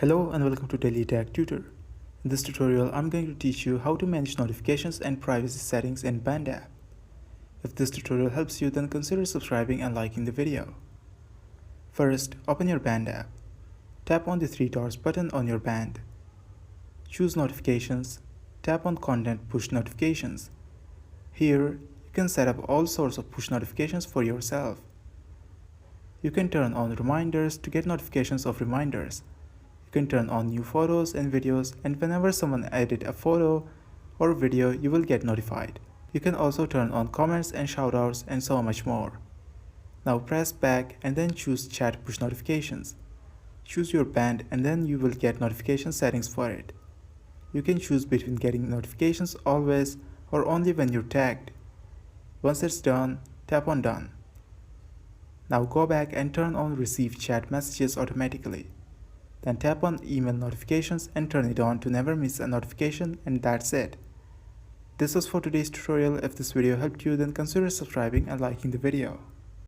Hello and welcome to Daily Tech Tutor. In this tutorial, I'm going to teach you how to manage notifications and privacy settings in Band app. If this tutorial helps you, then consider subscribing and liking the video. First, open your Band app. Tap on the three dots button on your band. Choose Notifications. Tap on Content Push Notifications. Here, you can set up all sorts of push notifications for yourself. You can turn on reminders to get notifications of reminders. You can turn on new photos and videos, and whenever someone edits a photo or video, you will get notified. You can also turn on comments and shoutouts and so much more. Now press back and then choose Chat Push Notifications. Choose your band and then you will get notification settings for it. You can choose between getting notifications always or only when you're tagged. Once it's done, tap on Done. Now go back and turn on Receive Chat Messages automatically. Then tap on Email Notifications and turn it on to never miss a notification, and that's it. This was for today's tutorial. If this video helped you, then consider subscribing and liking the video.